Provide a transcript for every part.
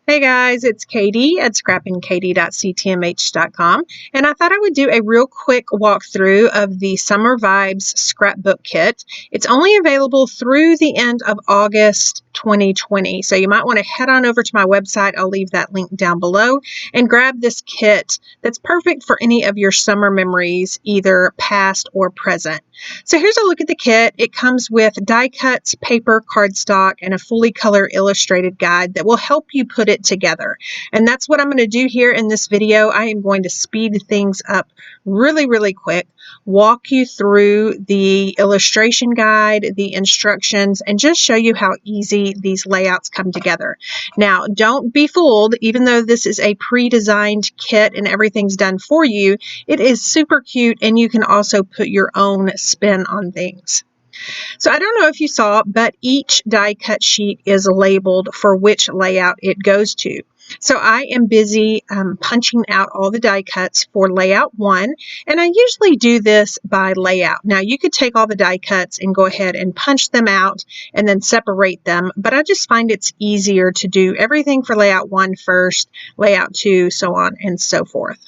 Hey guys, it's Katie at scrappinkaty.CTMH.vom, and I thought I would do a real quick walkthrough of the Summer Vibes Scrapbook Kit. It's only available through the end of August 2020, so you might want to head on over to my website. I'll leave that link down below and grab this kit that's perfect for any of your summer memories, either past or present. So here's a look at the kit. It comes with die cuts, paper, cardstock, and a fully color illustrated guide that will help you put it together. And that's what I'm going to do here in this video. I am going to speed things up really quick, walk you through the illustration guide, the instructions, and just show you how easy these layouts come together. Now, don't be fooled. Even though this is a pre-designed kit and everything's done for you, it is super cute, and you can also put your own spin on things. So I don't know if you saw, but each die cut sheet is labeled for which layout it goes to. So I am busy punching out all the die cuts for layout 1, and I usually do this by layout. Now you could take all the die cuts and go ahead and punch them out and then separate them, but I just find it's easier to do everything for layout 1 first, layout 2, so on and so forth.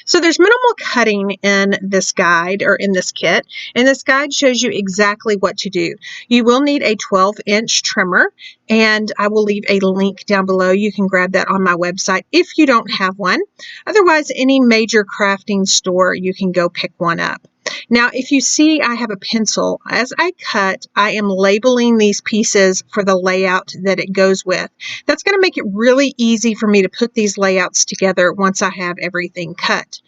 So there's minimal cutting in this guide or in this kit, and this guide shows you exactly what to do. You will need a 12-inch trimmer, and I will leave a link down below. You can grab that on my website if you don't have one. Otherwise, any major crafting store, you can go pick one up. Now, if you see I have a pencil, as I cut, I am labeling these pieces for the layout that it goes with. That's going to make it really easy for me to put these layouts together once I have everything cut.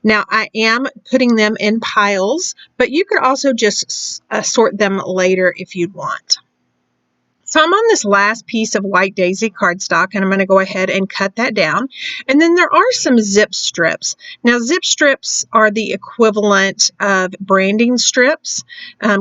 Now, I am putting them in piles, but you could also just sort them later if you'd want. So I'm on this last piece of white daisy cardstock, and I'm going to go ahead and cut that down. And then there are some zip strips. Now, zip strips are the equivalent of branding strips.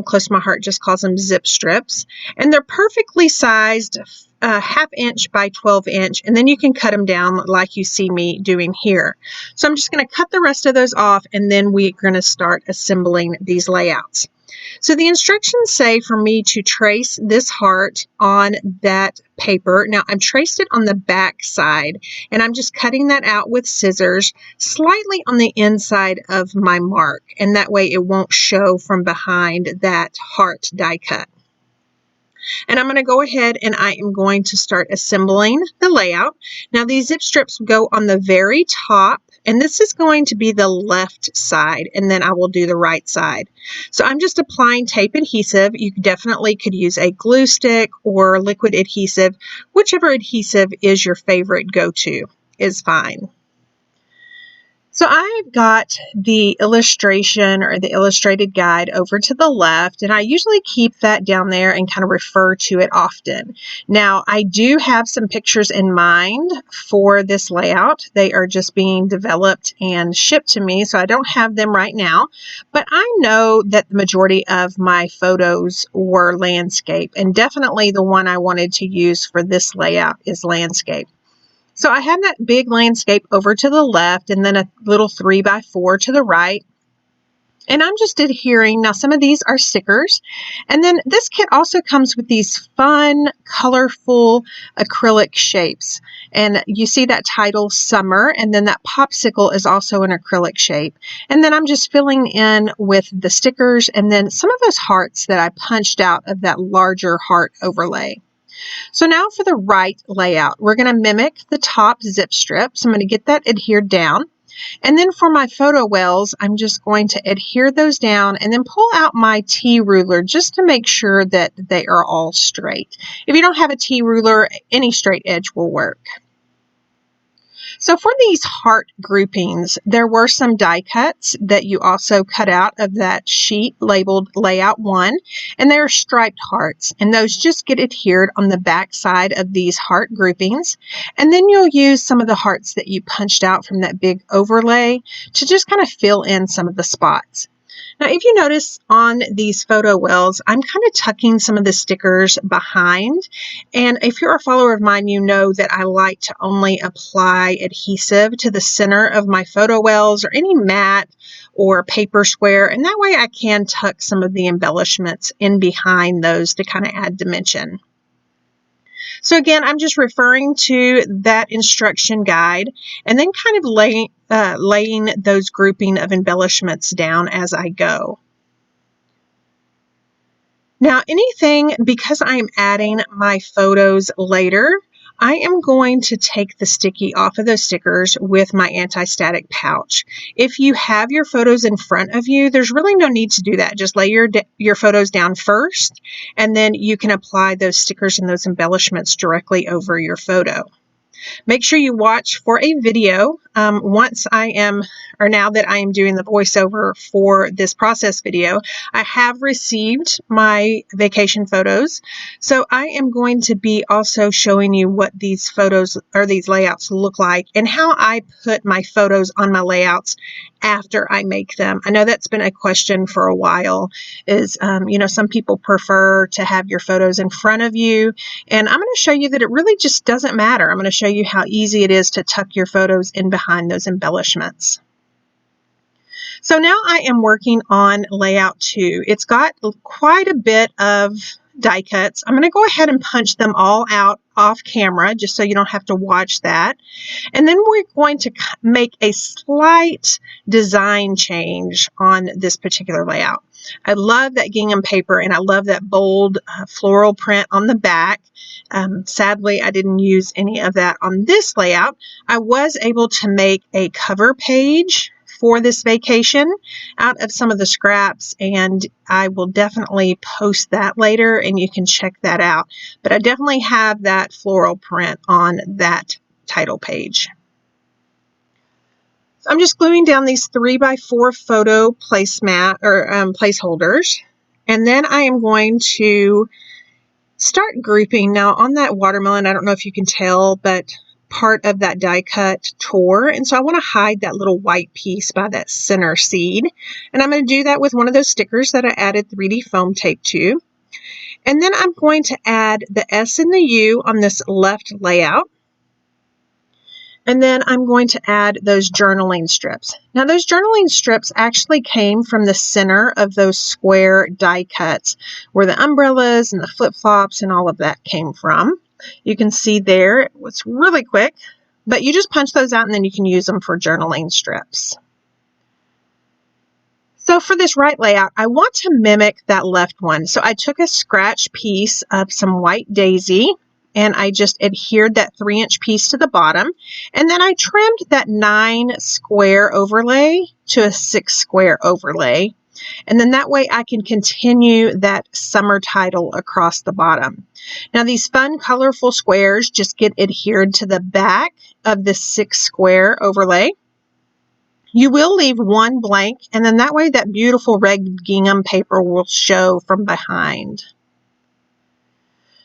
Close to my heart just calls them zip strips. And they're perfectly sized, 1/2 inch by 12 inch, and then you can cut them down like you see me doing here. So I'm just going to cut the rest of those off, and then we're going to start assembling these layouts. So the instructions say for me to trace this heart on that paper. Now I've traced it on the back side, and I'm just cutting that out with scissors slightly on the inside of my mark, and that way it won't show from behind that heart die cut. And I'm going to go ahead and I am going to start assembling the layout. Now these zip strips go on the very top, and this is going to be the left side, and then I will do the right side. So I'm just applying tape adhesive. You definitely could use a glue stick or liquid adhesive. Whichever adhesive is your favorite go-to is fine. So I've got the illustration or the illustrated guide over to the left, and I usually keep that down there and kind of refer to it often. Now, I do have some pictures in mind for this layout. They are just being developed and shipped to me, so I don't have them right now. But I know that the majority of my photos were landscape, and definitely the one I wanted to use for this layout is landscape. So I have that big landscape over to the left, and then a little 3x4 to the right. And I'm just adhering. Now, some of these are stickers. And then this kit also comes with these fun, colorful acrylic shapes. And you see that title, Summer, and then that popsicle is also an acrylic shape. And then I'm just filling in with the stickers and then some of those hearts that I punched out of that larger heart overlay. So now for the right layout, we're going to mimic the top zip strip. So I'm going to get that adhered down. And then for my photo wells, I'm just going to adhere those down and then pull out my T-ruler just to make sure that they are all straight. If you don't have a T-ruler, any straight edge will work. So for these heart groupings, there were some die cuts that you also cut out of that sheet labeled layout 1, and they are striped hearts, and those just get adhered on the back side of these heart groupings. And then you'll use some of the hearts that you punched out from that big overlay to just kind of fill in some of the spots. Now, if you notice on these photo wells, I'm kind of tucking some of the stickers behind. And if you're a follower of mine, you know that I like to only apply adhesive to the center of my photo wells or any mat or paper square. And that way I can tuck some of the embellishments in behind those to kind of add dimension. So again, I'm just referring to that instruction guide and then kind of laying those grouping of embellishments down as I go. Now because I am adding my photos later, I am going to take the sticky off of those stickers with my anti-static pouch. If you have your photos in front of you, there's really no need to do that. Just lay your photos down first, and then you can apply those stickers and those embellishments directly over your photo. Make sure you watch for a video now that I am doing the voiceover for this process video. I have received my vacation photos, so I am going to be also showing you what these photos or these layouts look like and how I put my photos on my layouts after I make them. I know that's been a question for a while, is some people prefer to have your photos in front of you, and I'm going to show you that it really just doesn't matter. I'm going to show you how easy it is to tuck your photos in behind those embellishments. So now I am working on layout 2. It's got quite a bit of die cuts. I'm going to go ahead and punch them all out off camera just so you don't have to watch that. And then we're going to make a slight design change on this particular layout. I love that gingham paper and I love that bold floral print on the back. Sadly, I didn't use any of that on this layout. I was able to make a cover page for this vacation out of some of the scraps, and I will definitely post that later and you can check that out. But I definitely have that floral print on that title page. So I'm just gluing down these 3x4 photo placemat or placeholders, and then I am going to start grouping. Now on that watermelon, I don't know if you can tell, but part of that die cut tore, and so I want to hide that little white piece by that center seed, and I'm going to do that with one of those stickers that I added 3D foam tape to. And then I'm going to add the S and the U on this left layout, and then I'm going to add those journaling strips. Now those journaling strips actually came from the center of those square die cuts where the umbrellas and the flip-flops and all of that came from. You can see there, it was really quick, but you just punch those out and then you can use them for journaling strips. So for this right layout, I want to mimic that left one. So I took a scratch piece of some white daisy and I just adhered that 3-inch piece to the bottom. And then I trimmed that 9 square overlay to a 6 square overlay. And then that way I can continue that summer title across the bottom. Now these fun colorful squares just get adhered to the back of this 6 square overlay. You will leave one blank, and then that way that beautiful red gingham paper will show from behind.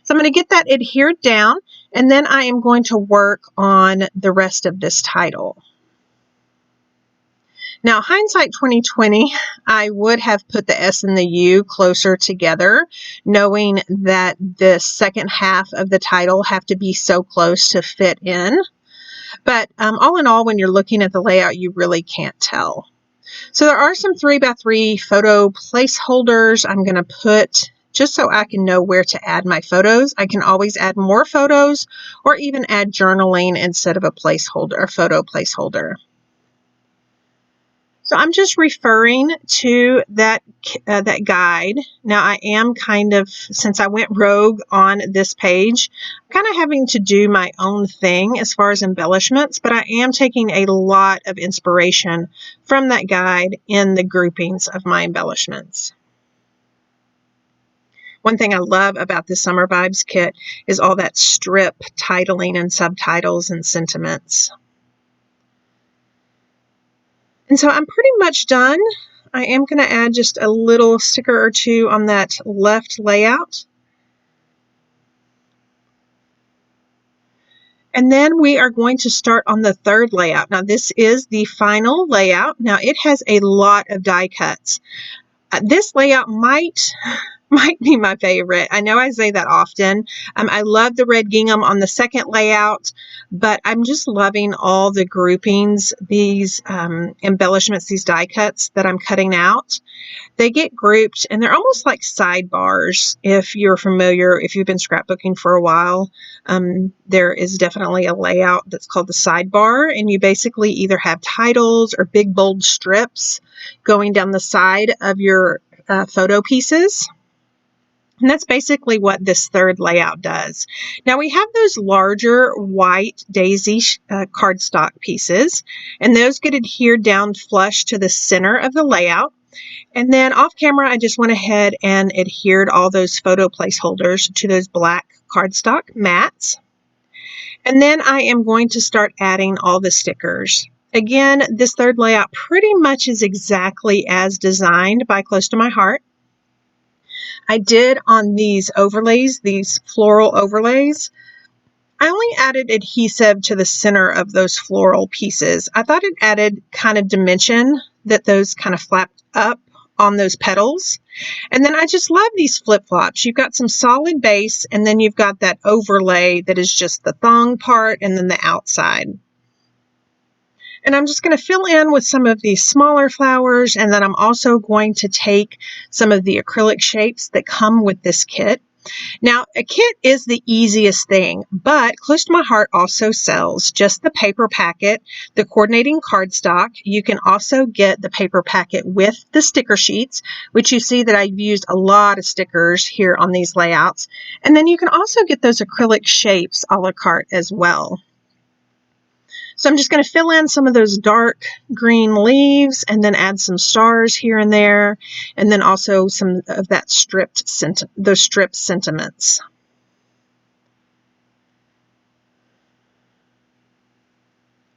So I'm going to get that adhered down, and then I am going to work on the rest of this title. Now, hindsight 2020, I would have put the S and the U closer together, knowing that the second half of the title have to be so close to fit in. But all in all, when you're looking at the layout, you really can't tell. So there are some 3x3 photo placeholders I'm going to put just so I can know where to add my photos. I can always add more photos or even add journaling instead of a placeholder, a photo placeholder. So I'm just referring to that guide. Now I am since I went rogue on this page, kind of having to do my own thing as far as embellishments, but I am taking a lot of inspiration from that guide in the groupings of my embellishments. One thing I love about this Summer Vibes kit is all that strip titling and subtitles and sentiments. And so I'm pretty much done. I am going to add just a little sticker or two on that left layout. And then we are going to start on the third layout. Now this is the final layout. Now it has a lot of die cuts. This layout might might be my favorite. I know I say that often. I love the red gingham on the second layout, but I'm just loving all the groupings, these embellishments, these die cuts that I'm cutting out. They get grouped and they're almost like sidebars. If you're familiar, if you've been scrapbooking for a while, there is definitely a layout that's called the sidebar, and you basically either have titles or big bold strips going down the side of your photo pieces. And that's basically what this third layout does. Now we have those larger white daisy cardstock pieces, and those get adhered down flush to the center of the layout. And then off camera, I just went ahead and adhered all those photo placeholders to those black cardstock mats. And then I am going to start adding all the stickers. Again, this third layout pretty much is exactly as designed by Close to My Heart. I did on these overlays, these floral overlays, I only added adhesive to the center of those floral pieces. I thought it added kind of dimension that those kind of flapped up on those petals. And then I just love these flip-flops. You've got some solid base, and then you've got that overlay that is just the thong part and then the outside. And I'm just going to fill in with some of these smaller flowers, and then I'm also going to take some of the acrylic shapes that come with this kit. Now, a kit is the easiest thing, but Close to My Heart also sells just the paper packet, the coordinating cardstock. You can also get the paper packet with the sticker sheets, which you see that I've used a lot of stickers here on these layouts. And then you can also get those acrylic shapes a la carte as well. So I'm just going to fill in some of those dark green leaves and then add some stars here and there, and then also some of that strip sentiments.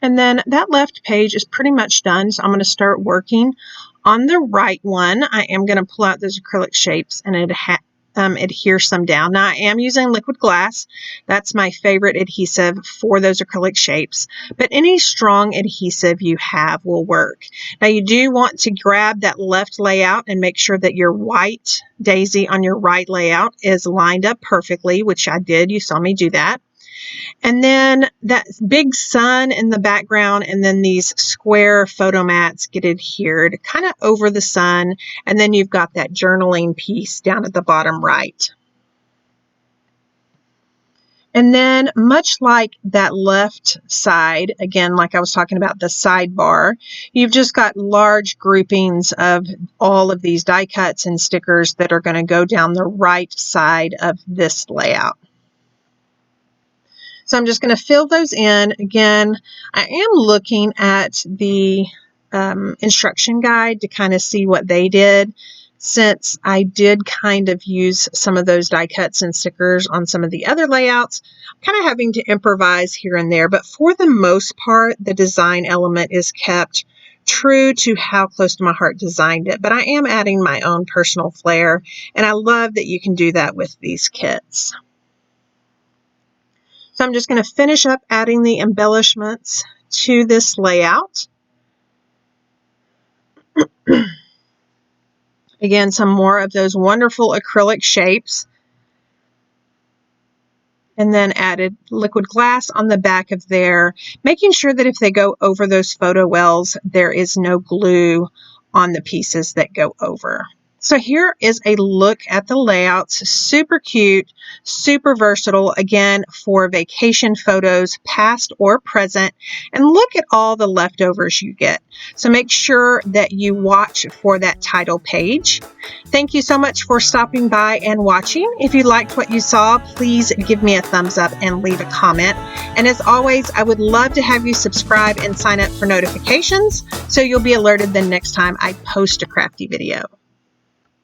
And then that left page is pretty much done, so I'm going to start working on the right one. I am going to pull out those acrylic shapes and adhere some down. Now I am using liquid glass. That's my favorite adhesive for those acrylic shapes, but any strong adhesive you have will work. Now you do want to grab that left layout and make sure that your white daisy on your right layout is lined up perfectly, which I did. You saw me do that. And then that big sun in the background, and then these square photo mats get adhered kind of over the sun, and then you've got that journaling piece down at the bottom right. And then much like that left side, again, like I was talking about the sidebar, you've just got large groupings of all of these die cuts and stickers that are going to go down the right side of this layout. So I'm just going to fill those in. Again, I am looking at the instruction guide to kind of see what they did, since I did kind of use some of those die cuts and stickers on some of the other layouts, kind of having to improvise here and there. But for the most part, the design element is kept true to how Close to My Heart designed it. But I am adding my own personal flair, and I love that you can do that with these kits. So I'm just going to finish up adding the embellishments to this layout. Again, some more of those wonderful acrylic shapes. And then added liquid glass on the back of there, making sure that if they go over those photo wells, there is no glue on the pieces that go over. So here is a look at the layouts. Super cute, super versatile, again, for vacation photos, past or present. And look at all the leftovers you get. So make sure that you watch for that title page. Thank you so much for stopping by and watching. If you liked what you saw, please give me a thumbs up and leave a comment. And as always, I would love to have you subscribe and sign up for notifications so you'll be alerted the next time I post a crafty video.